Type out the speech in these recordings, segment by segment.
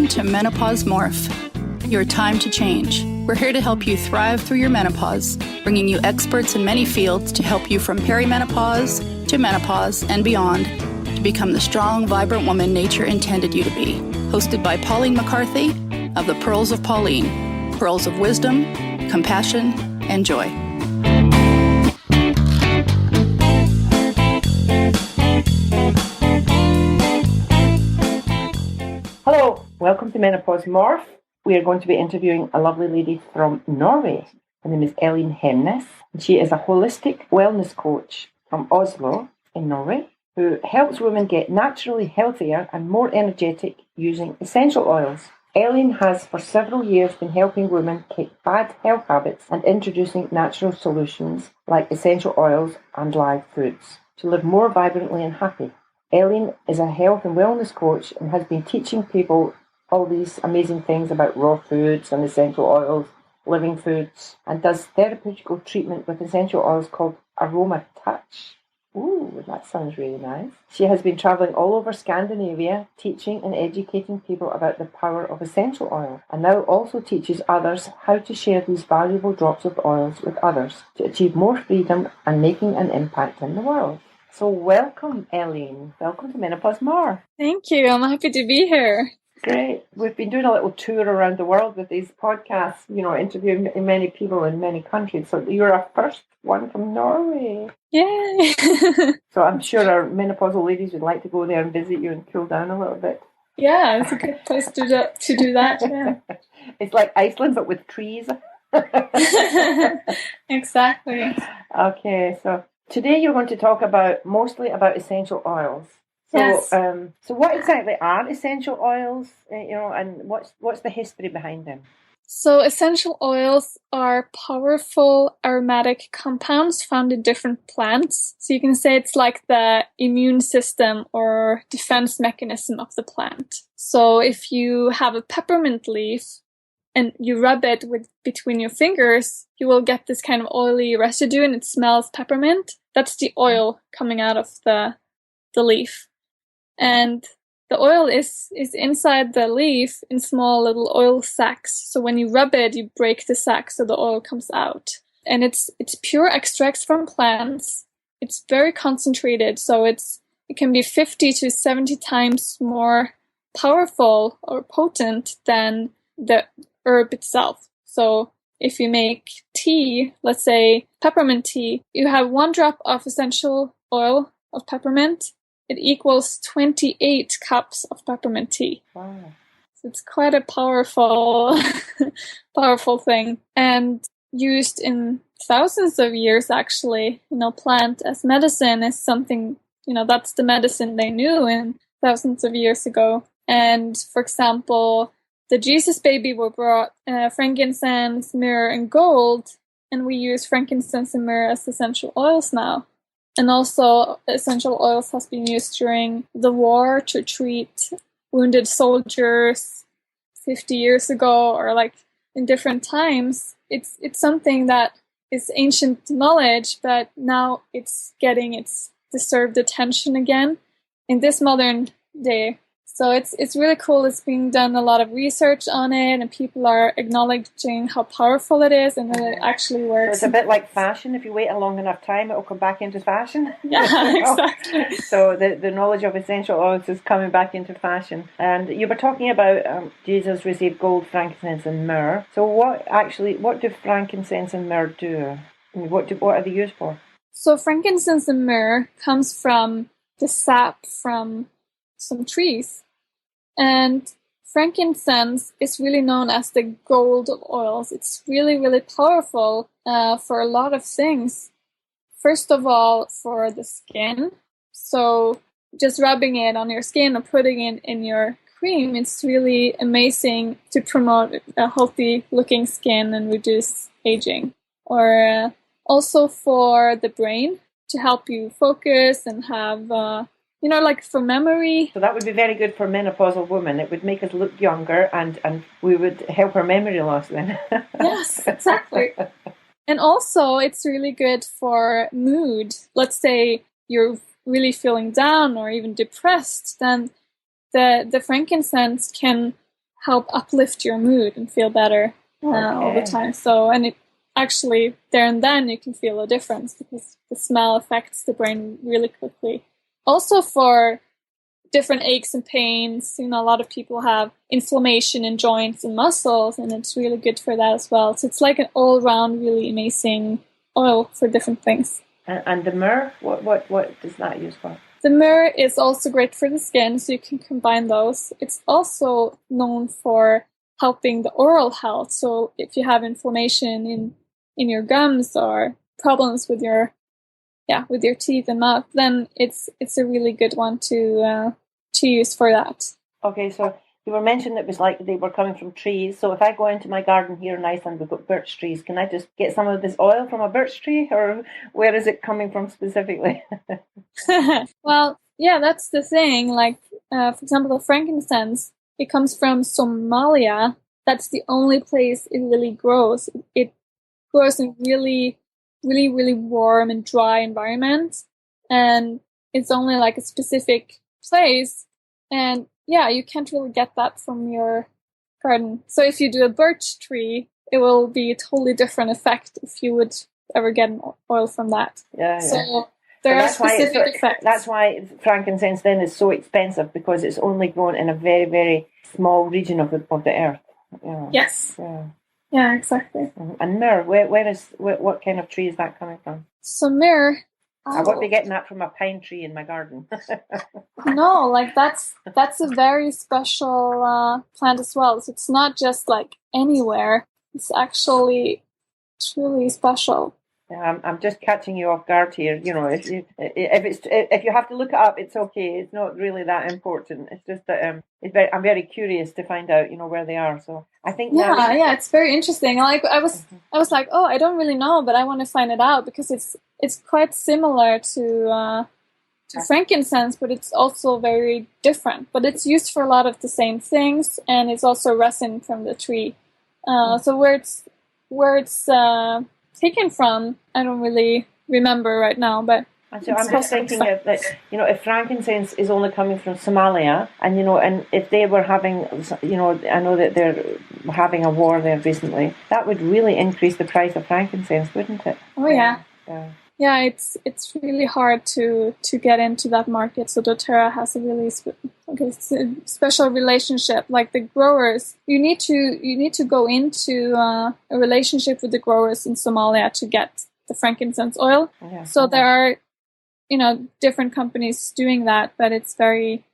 to Menopause Morph, your time to change. We're here to help you thrive through your menopause, bringing you experts in many fields to help you from perimenopause to menopause and beyond to become the strong, vibrant woman nature intended you to be. Hosted by Pauline McCarthy of the Pearls of Pauline, pearls of wisdom, compassion, and joy. Hello, welcome to Menopause Morph. We are going to be interviewing a lovely lady from Norway. Her name is Elin Hemnes, and she is a holistic wellness coach from Oslo in Norway who helps women get naturally healthier and more energetic using essential oils. Elin has for several years been helping women kick bad health habits and introducing natural solutions like essential oils and live foods to live more vibrantly and happy. Elin is a health and wellness coach and has been teaching people all these amazing things about raw foods and essential oils, living foods, and does therapeutical treatment with essential oils called Aroma Touch. Ooh, that sounds really nice. She has been travelling all over Scandinavia, teaching and educating people about the power of essential oil, and now also teaches others how to share these valuable drops of oils with others to achieve more freedom and making an impact in the world. So welcome, Elin. Welcome to Menopause Morph. Thank you. I'm happy to be here. Great. We've been doing a little tour around the world with these podcasts, interviewing many people in many countries. So you're our first one from Norway. Yay! So I'm sure our menopausal ladies would like to go there and visit you and cool down a little bit. Yeah, it's a good place to do that. Yeah. It's like Iceland, but with trees. Exactly. Okay, so today you're going to talk mostly about essential oils. So, yes. So what exactly are essential oils, and what's the history behind them? So essential oils are powerful aromatic compounds found in different plants. So you can say it's like the immune system or defense mechanism of the plant. So if you have a peppermint leaf and you rub it between your fingers, you will get this kind of oily residue and it smells peppermint. That's the oil coming out of the leaf. And the oil is inside the leaf in small little oil sacs. So when you rub it, you break the sac so the oil comes out. And it's pure extracts from plants. It's very concentrated, so it can be 50 to 70 times more powerful or potent than the herb itself. So if you make tea, let's say peppermint tea, you have 1 drop of essential oil of peppermint. It equals 28 cups of peppermint tea. Wow. So it's quite a powerful thing. And used in thousands of years, actually. Plant as medicine is something, that's the medicine they knew in thousands of years ago. And for example, the Jesus baby were brought frankincense, myrrh, and gold. And we use frankincense and myrrh as essential oils now. And also, essential oils has been used during the war to treat wounded soldiers 50 years ago, or like in different times. It's something that is ancient knowledge, but now it's getting its deserved attention again in this modern day. So it's really cool. It's being done a lot of research on it, and people are acknowledging how powerful it is and that it actually works. So it's a bit like fashion. If you wait a long enough time, it will come back into fashion. Yeah, exactly. So the knowledge of essential oils is coming back into fashion. And you were talking about Jesus received gold, frankincense, and myrrh. So what do frankincense and myrrh do? I mean, what are they used for? So frankincense and myrrh comes from the sap from some trees. And frankincense is really known as the gold of oils. It's really, really powerful for a lot of things. First of all, for the skin. So just rubbing it on your skin or putting it in your cream, it's really amazing to promote a healthy looking skin and reduce aging. Or also for the brain, to help you focus and have like for memory. So that would be very good for menopausal women. It would make us look younger and we would help our memory loss then. Yes, exactly. And also it's really good for mood. Let's say you're really feeling down or even depressed, then the frankincense can help uplift your mood and feel better all the time. So, and it actually, there and then you can feel a difference because the smell affects the brain really quickly. Also for different aches and pains, a lot of people have inflammation in joints and muscles, and it's really good for that as well. So it's like an all-round really amazing oil for different things. And the myrrh, what does that use for? The myrrh is also great for the skin, so you can combine those. It's also known for helping the oral health. So if you have inflammation in your gums or problems with your teeth and mouth, then it's a really good one to use for that. Okay, so you were mentioning it was like they were coming from trees. So if I go into my garden here in Iceland, we've got birch trees. Can I just get some of this oil from a birch tree, or where is it coming from specifically? Well, yeah, that's the thing. Like, for example, the frankincense, it comes from Somalia. That's the only place it really grows. It grows in really, really, really warm and dry environment, and it's only like a specific place. And yeah, you can't really get that from your garden. So if you do a birch tree, it will be a totally different effect if you would ever get an oil from that. Yeah. So there are specific effects. That's why frankincense then is so expensive, because it's only grown in a very, very small region of the earth. Yeah. Yes. Yeah. Yeah, exactly. And myrrh, what kind of tree is that coming from? So myrrh. I won't be getting that from a pine tree in my garden. No, like that's a very special plant as well. So it's not just like anywhere. It's actually truly special. Yeah, I'm just catching you off guard here. If you have to look it up, it's okay. It's not really that important. It's just that I'm very curious to find out, where they are. So I think it's very interesting. Like I was like, oh, I don't really know, but I want to find it out because it's quite similar to frankincense, but it's also very different. But it's used for a lot of the same things, and it's also resin from the tree. So where it's taken from, I don't really remember right now, but so I'm just thinking that if frankincense is only coming from Somalia, and if they were having, I know that they're having a war there recently, that would really increase the price of frankincense, wouldn't it? Oh yeah. Yeah, it's really hard to get into that market. So doTERRA has a really special relationship. Like the growers, you need to go into a relationship with the growers in Somalia to get the frankincense oil. Yeah. So there are different companies doing that, but it's very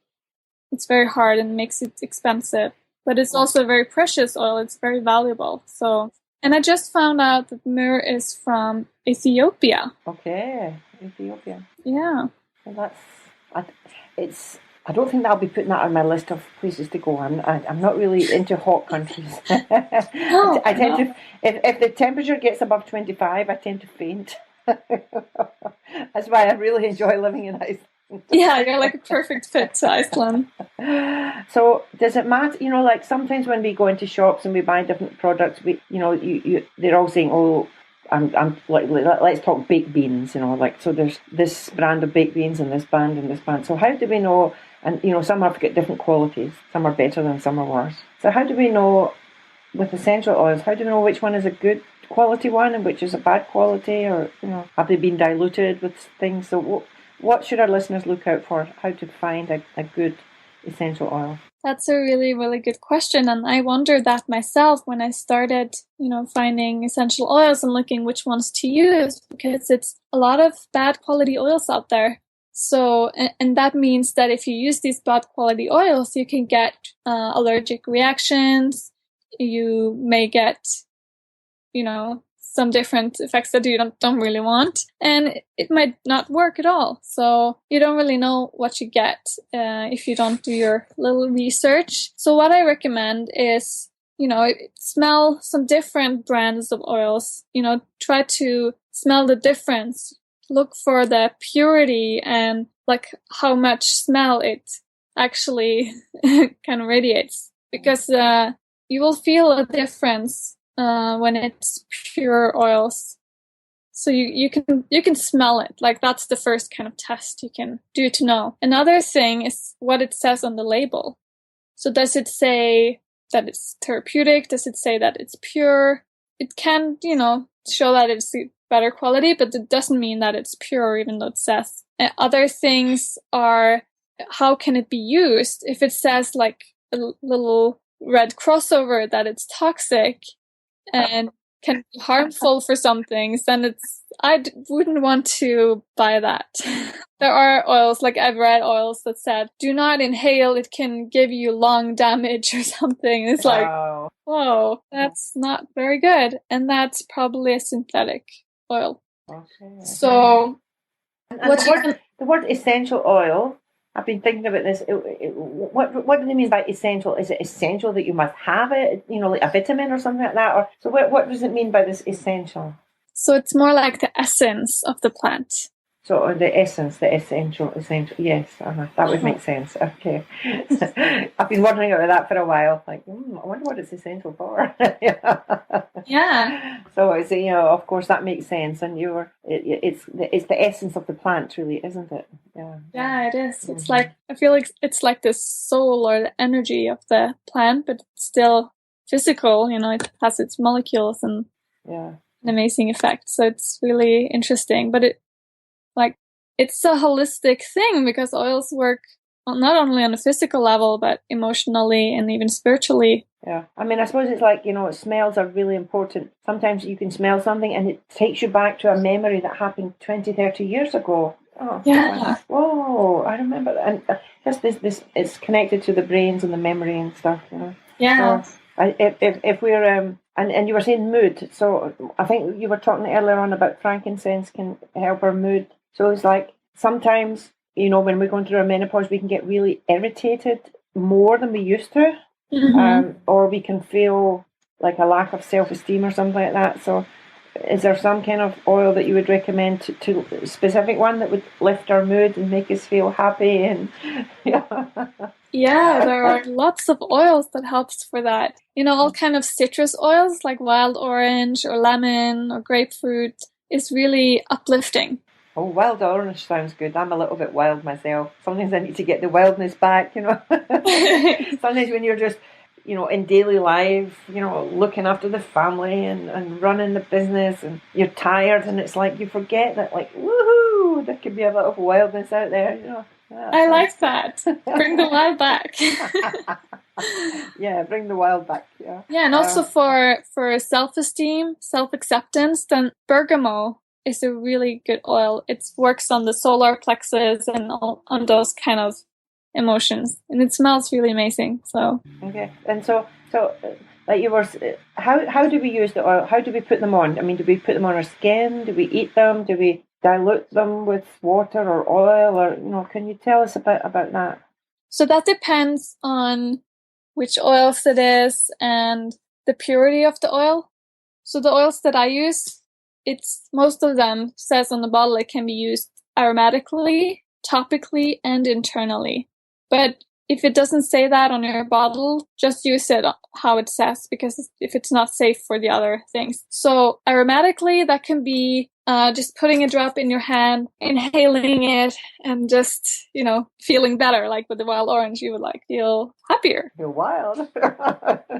hard and makes it expensive. But it's also a very precious oil. It's very valuable. So. And I just found out that myrrh is from Ethiopia. Okay, Ethiopia. Yeah. Well, I don't think that I'll be putting that on my list of places to go. I'm not really into hot countries. I tend to, if the temperature gets above 25, I tend to faint. That's why I really enjoy living in Iceland. Yeah, you're like a perfect fit to Iceland. So does it matter? Like sometimes when we go into shops and we buy different products, they're all saying, "Oh, I'm like, let's talk baked beans." So there's this brand of baked beans and this brand and this brand. So how do we know? And some have got different qualities. Some are better than some are worse. So how do we know with essential oils? How do we know which one is a good quality one and which is a bad quality, or have they been diluted with things? So what should our listeners look out for? How to find a good essential oil? That's a really, really good question. And I wondered that myself when I started, finding essential oils and looking which ones to use, because it's a lot of bad quality oils out there. So, and that means that if you use these bad quality oils, you can get allergic reactions. You may get, some different effects that you don't really want, and it might not work at all. So you don't really know what you get if you don't do your little research. So what I recommend is, smell some different brands of oils. Try to smell the difference. Look for the purity and like how much smell it actually kind of radiates, because you will feel a difference when it's pure oils. So you can smell it. Like that's the first kind of test you can do to know. Another thing is what it says on the label. So does it say that it's therapeutic? Does it say that it's pure? It can, show that it's better quality, but it doesn't mean that it's pure, even though it says. And other things are, how can it be used? If it says like a little red crossover that it's toxic and can be harmful for some things, then wouldn't want to buy that. There are oils, like I've read oils that said, do not inhale, it can give you lung damage or something. It's like, whoa, that's not very good. And that's probably a synthetic oil. Okay. So, and the word essential oil, I've been thinking about this. What do they mean by essential? Is it essential that you must have it, like a vitamin or something like that? Or so what does it mean by this essential? So it's more like the essence of the plant. So the essence, the essential, yes, that would make sense. Okay. I've been wondering about that for a while. Like, I wonder what it's essential for. Yeah. So it's, of course that makes sense, and it's the essence of the plant, really, isn't it? Yeah. Yeah, it is. It's like, I feel like it's like the soul or the energy of the plant, but it's still physical. It has its molecules and an amazing effect. So it's really interesting, but it's a holistic thing, because oils work not only on a physical level, but emotionally and even spiritually. Yeah. I mean, I suppose it's like, smells are really important. Sometimes you can smell something and it takes you back to a memory that happened 20, 30 years ago. Oh, yeah. Whoa, I remember that. And just this, it's connected to the brains and the memory and stuff, Yeah. So, if we're, and you were saying mood, so I think you were talking earlier on about frankincense can help our mood. So it's like sometimes, when we're going through our menopause, we can get really irritated more than we used to, or we can feel like a lack of self-esteem or something like that. So is there some kind of oil that you would recommend to a specific one that would lift our mood and make us feel happy? And Yeah, there are lots of oils that helps for that. All kind of citrus oils like wild orange or lemon or grapefruit is really uplifting. Oh, wild orange sounds good. I'm a little bit wild myself. Sometimes I need to get the wildness back, Sometimes when you're just, in daily life, looking after the family and running the business, and you're tired, and it's like you forget that, like, woohoo, there could be a lot of wildness out there, Yeah, I like that. Bring the wild back. Yeah, bring the wild back. Yeah. Yeah, and also for self-esteem, self-acceptance, then bergamot is a really good oil. It works on the solar plexus and on those kind of emotions, and it smells really amazing. So okay, and so like you were, how do we use the oil? How do we put them on? I mean, do we put them on our skin? Do we eat them? Do we dilute them with water or oil? Or can you tell us about that? So that depends on which oils it is and the purity of the oil. So the oils that I use, most of them says on the bottle it can be used aromatically, topically, and internally. But if it doesn't say that on your bottle, just use it how it says, because if it's not safe for the other things. So aromatically, that can be just putting a drop in your hand, inhaling it, and just, feeling better. Like with the wild orange, you would feel happier. You're wild.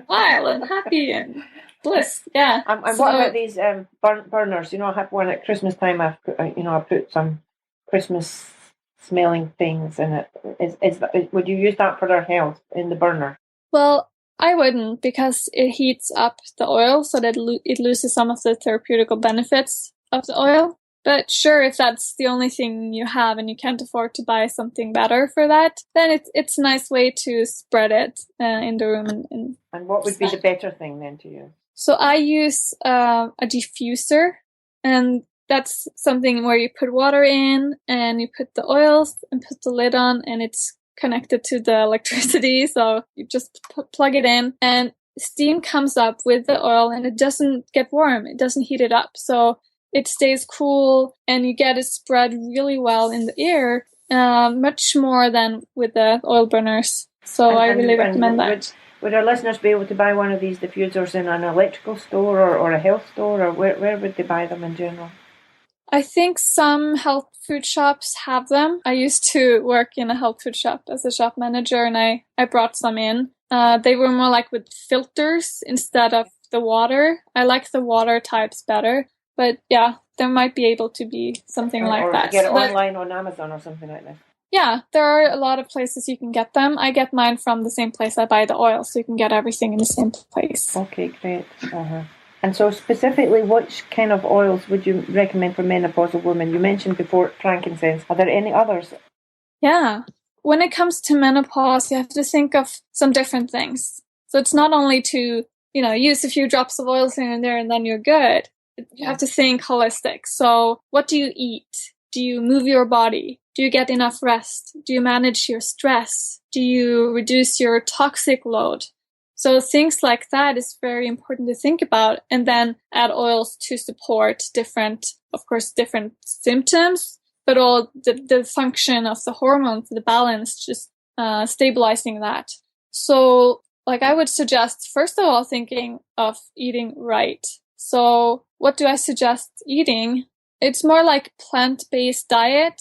Wild and happy and bliss, yeah. And what about these burners? I have one at Christmas time. I put some Christmas smelling things in it. Would you use that for our health in the burner? Well, I wouldn't, because it heats up the oil so that it loses some of the therapeutical benefits of the oil. But sure, if that's the only thing you have and you can't afford to buy something better for that, then it's a nice way to spread it in the room. And what would be the better thing then to use? So I use a diffuser, and that's something where you put water in and you put the oils and put the lid on, and it's connected to the electricity. So you just plug it in and steam comes up with the oil, and it doesn't get warm. It doesn't heat it up. So it stays cool, and you get it spread really well in the air, much more than with the oil burners. So I really recommend that. Would our listeners be able to buy one of these diffusers in an electrical store or a health store, or where would they buy them in general? I think some health food shops have them. I used to work in a health food shop as a shop manager, and I brought some in. they were more like with filters instead of the water. I like the water types better, but yeah, there might be able to be something like or that. get it So online on Amazon or something like that. yeah, there are a lot of places you can get them. I get mine from the same place I buy the oil, so you can get everything in the same place. Okay, great. And so specifically, which kind of oils would you recommend for menopausal women? You mentioned before frankincense. Are there any others? Yeah. When it comes to menopause, you have to think of some different things. So it's not only to, use a few drops of oils here and there and then you're good. You have to think holistic. So what do you eat? Do you move your body? Do you get enough rest? Do you manage your stress? Do you reduce your toxic load? So things like that is very important to think about, and then add oils to support different symptoms, but all the function of the hormones, the balance, just stabilizing that. So I would suggest, first of all, thinking of eating right. So what do I suggest eating? It's more like plant-based diet.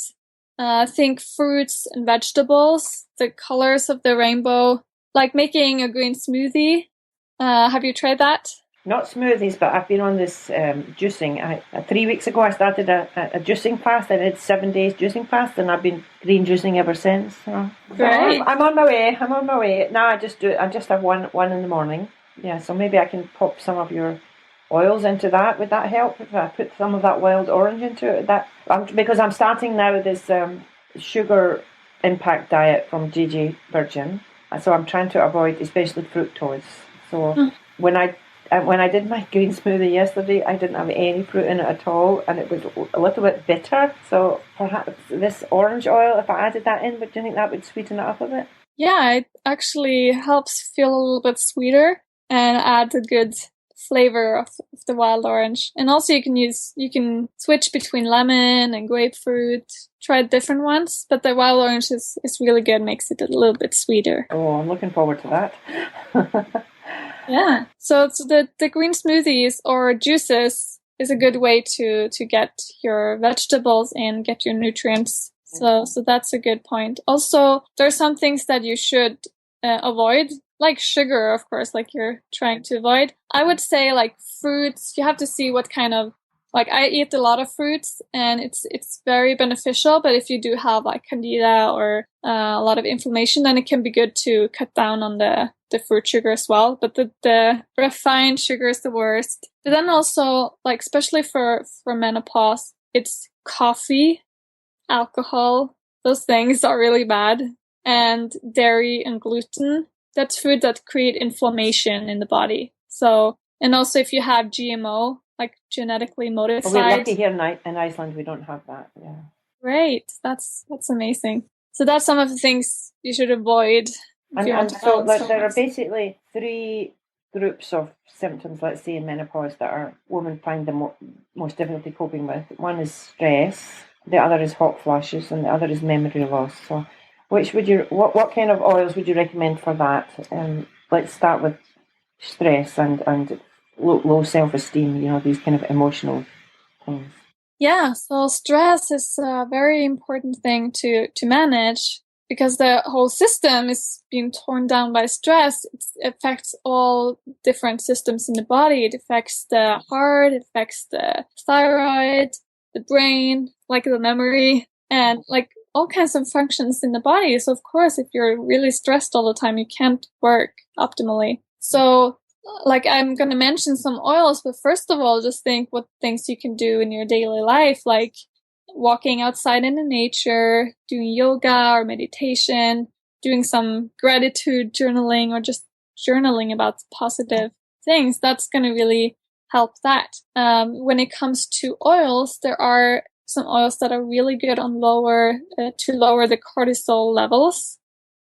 Think fruits and vegetables, the colors of the rainbow, like making a green smoothie. Have you tried that? Not smoothies, but I've been on this juicing. 3 weeks ago, I started a juicing fast. I did 7 days juicing fast, and I've been green juicing ever since. So Great. I'm on my way. Now I just have one in the morning. Yeah, so maybe I can pop some of your oils into that. Would that help if I put some of that wild orange into it? Because I'm starting now this sugar impact diet from Gigi Virgin. So I'm trying to avoid especially fructose. So when I did my green smoothie yesterday, I didn't have any fruit in it at all, and it was a little bit bitter. So perhaps this orange oil, if I added that in, do you think that would sweeten it up a bit? Yeah, it actually helps feel a little bit sweeter and add a good flavor of the wild orange. And also you can switch between lemon and grapefruit, try different ones, but the wild orange is really good, makes it a little bit sweeter. Oh, I'm looking forward to that. Yeah. So the green smoothies or juices is a good way to get your vegetables and get your nutrients. So that's a good point. Also, there are some things that you should avoid, like sugar, of course, like you're trying to avoid. I would say like fruits, you have to see what kind of, I eat a lot of fruits and it's very beneficial, but if you do have like candida or a lot of inflammation, then it can be good to cut down on the fruit sugar as well. But the refined sugar is the worst. But then also, especially for menopause, it's coffee, alcohol, those things are really bad. And dairy and gluten, that's food that create inflammation in the body. So, and also if you have GMO, like genetically modified. We're lucky here in Iceland, we don't have that. Yeah. Great. That's amazing. So that's some of the things you should avoid. And so there are basically 3 groups of symptoms, let's say, in menopause that women find the most difficulty coping with. One is stress, the other is hot flushes, and the other is memory loss. So what kind of oils would you recommend for that? Let's start with stress and low self-esteem, these kind of emotional things. Yeah, so stress is a very important thing to manage, because the whole system is being torn down by stress. It affects all different systems in the body. It affects the heart, it affects the thyroid, the brain, the memory, and all kinds of functions in the body. So of course, if you're really stressed all the time, you can't work optimally. So I'm going to mention some oils, but first of all, just think what things you can do in your daily life, like walking outside in the nature, doing yoga or meditation, doing some gratitude journaling, or just journaling about positive things. That's going to really help that. When it comes to oils, there are some oils that are really good on to lower the cortisol levels.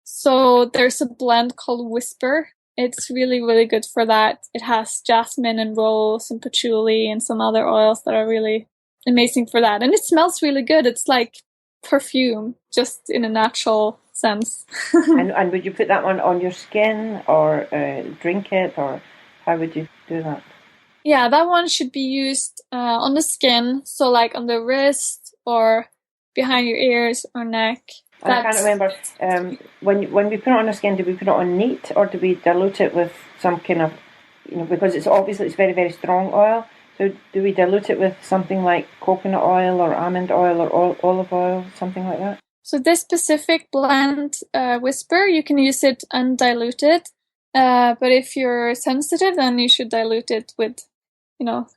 So there's a blend called Whisper. It's really, really good for that. It has jasmine and rose and patchouli and some other oils that are really amazing for that. And it smells really good. It's like perfume, just in a natural sense. and would you put that one on your skin or drink it, or how would you do that? Yeah, that one should be used on the skin. So on the wrist or behind your ears or neck. And I can't remember, when we put it on our skin, do we put it on neat or do we dilute it with some kind of, because it's very, very strong oil. So do we dilute it with something like coconut oil or almond oil or olive oil, something like that? So this specific blend, Whisper, you can use it undiluted. But if you're sensitive, then you should dilute it with,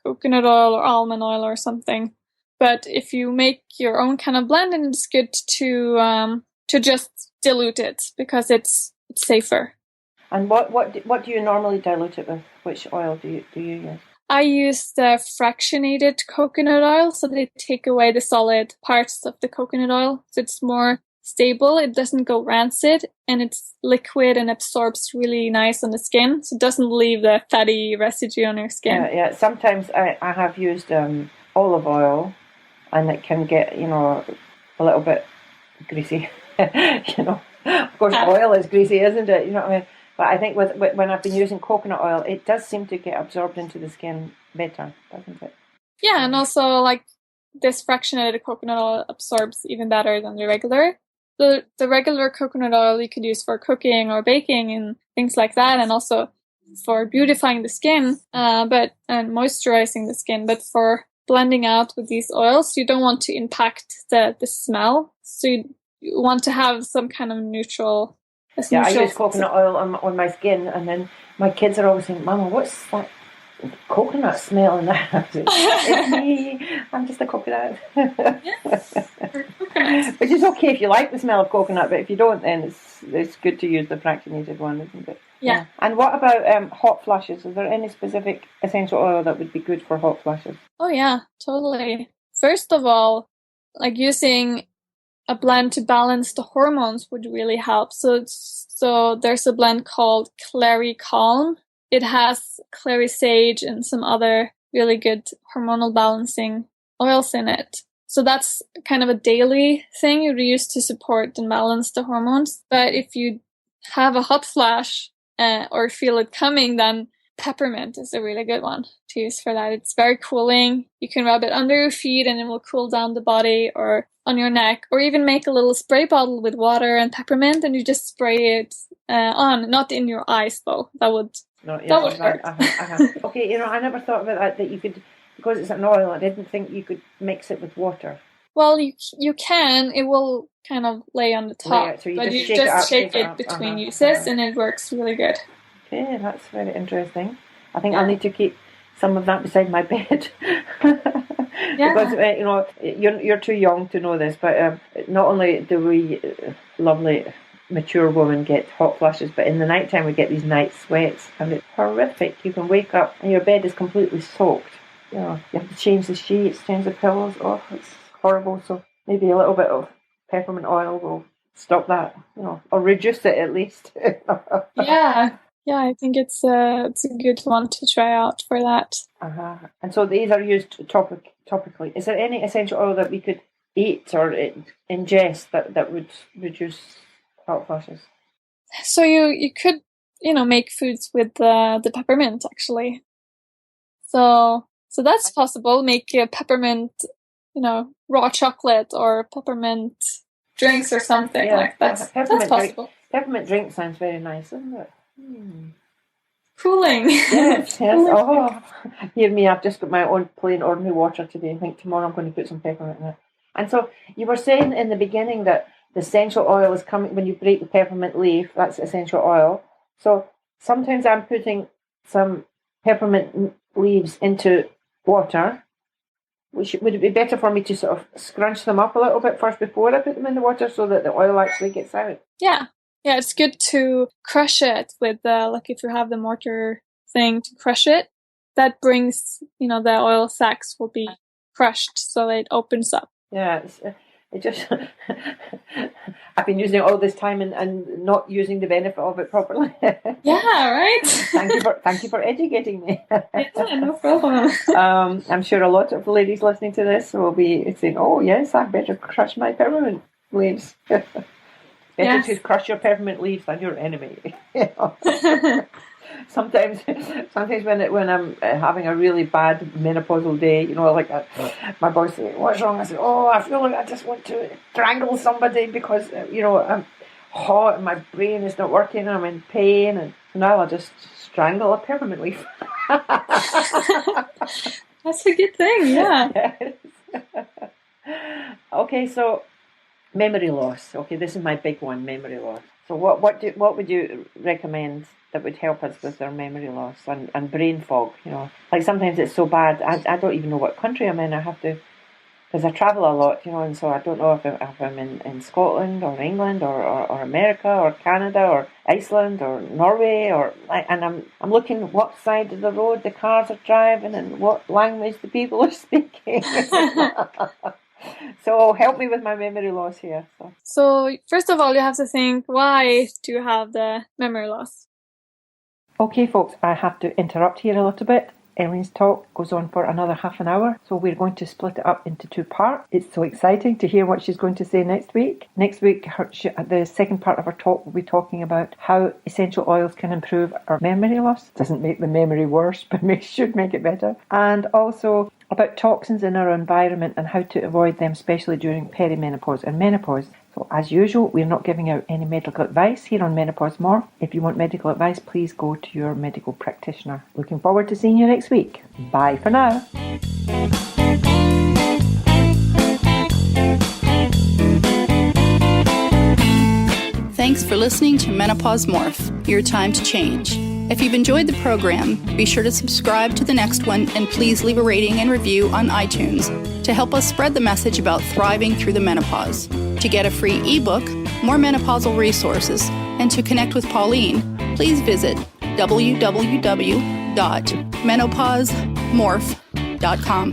coconut oil or almond oil or something. But if you make your own kind of blend, then it's good to just dilute it because it's safer. And what do you normally dilute it with? Which oil do you use? I use the fractionated coconut oil, so they take away the solid parts of the coconut oil. So it's more stable, it doesn't go rancid, and it's liquid and absorbs really nice on the skin. So it doesn't leave the fatty residue on your skin. Yeah. Sometimes I have used olive oil, and it can get, a little bit greasy. Of course, oil is greasy, isn't it? You know what I mean? But I think when I've been using coconut oil, it does seem to get absorbed into the skin better, doesn't it? Yeah, and also like this fractionated coconut oil absorbs even better than the regular. The regular coconut oil you could use for cooking or baking and things like that, and also for beautifying the skin, and moisturizing the skin. But for blending out with these oils, you don't want to impact the smell. So you want to have some kind of neutral. I use coconut oil on my skin, and then my kids are always saying, "Mama, what's that coconut smell in that?" It's me. I'm just a coconut. Which is okay if you like the smell of coconut, but if you don't, then it's good to use the fractionated one, isn't it? Yeah. And what about hot flushes? Is there any specific essential oil that would be good for hot flushes? Oh yeah, totally. First of all, like using a blend to balance the hormones would really help. So there's a blend called Clary Calm. It has clary sage and some other really good hormonal balancing oils in it. So that's kind of a daily thing you use to support and balance the hormones. But if you have a hot flash or feel it coming, then peppermint is a really good one to use for that. It's very cooling. You can rub it under your feet and it will cool down the body, or on your neck, or even make a little spray bottle with water and peppermint and you just spray it on, not in your eyes though. That would hurt. Okay, I never thought about that you could, because it's an oil, I didn't think you could mix it with water. Well, you can. It will kind of lay on the top, so but you just shake it between uses and it works really good. Okay, that's very interesting. I think I'll need to keep some of that beside my bed. Because you're too young to know this, but not only do we lovely mature women get hot flushes, but in the night time we get these night sweats, and it's horrific. You can wake up and your bed is completely soaked. You have to change the sheets, change the pillows. Oh, it's horrible. So maybe a little bit of peppermint oil will stop that, or reduce it at least. Yeah, I think it's a good one to try out for that. And so these are used topically. Is there any essential oil that we could eat or ingest that would reduce hot flushes? So you could make foods with the peppermint actually. So that's possible. Make a peppermint, raw chocolate or peppermint drinks or something like that. That's possible. Peppermint drink sounds very nice, doesn't it? Cooling. Yes. Oh, hear me, I've just got my own plain ordinary water today. I think tomorrow I'm going to put some peppermint in it. And so you were saying in the beginning that the essential oil is coming when you break the peppermint leaf. That's essential oil. So sometimes I'm putting some peppermint leaves into water. Would it be better for me to sort of scrunch them up a little bit first before I put them in the water so that the oil actually gets out? Yeah, it's good to crush it with like if you have the mortar thing to crush it. That brings, the oil sacs will be crushed so it opens up. Yeah, it just I've been using it all this time and not using the benefit of it properly. Yeah, right. Thank you for educating me. Yeah, no problem. I'm sure a lot of ladies listening to this will be saying, "Oh yes, I better crush my peppermint leaves." Better Yes. to crush your peppermint leaves than your enemy. You know? Sometimes when I'm having a really bad menopausal day, you know, like my boss says, "What's wrong?" I say, "Oh, I feel like I just want to strangle somebody because you know I'm hot and my brain is not working. I'm in pain, and now I'll just strangle a peppermint leaf." That's a good thing, yeah. Yes. Okay, so memory loss. Okay, this is my big one, memory loss. So what would you recommend that would help us with our memory loss and brain fog? You know, like sometimes it's so bad, I don't even know what country I'm in. I have to, because I travel a lot, you know, and so I don't know if I'm in Scotland or England or America or Canada or Iceland or Norway and I'm looking what side of the road the cars are driving and what language the people are speaking. So help me with my memory loss here. So first of all, you have to think, why do you have the memory loss? Okay, folks, I have to interrupt here a little bit. Ellen's talk goes on for another half an hour, so we're going to split it up into 2 parts. It's so exciting to hear what she's going to say next week. Next week, the second part of her talk will be talking about how essential oils can improve our memory loss. Doesn't make the memory worse, but should make it better. And also about toxins in our environment and how to avoid them, especially during perimenopause and menopause. So as usual, we're not giving out any medical advice here on Menopause Morph. If you want medical advice, please go to your medical practitioner. Looking forward to seeing you next week. Bye for now. Thanks for listening to Menopause Morph, your time to change. If you've enjoyed the program, be sure to subscribe to the next one and please leave a rating and review on iTunes to help us spread the message about thriving through the menopause. To get a free ebook, more menopausal resources, and to connect with Pauline, please visit www.menopausemorph.com.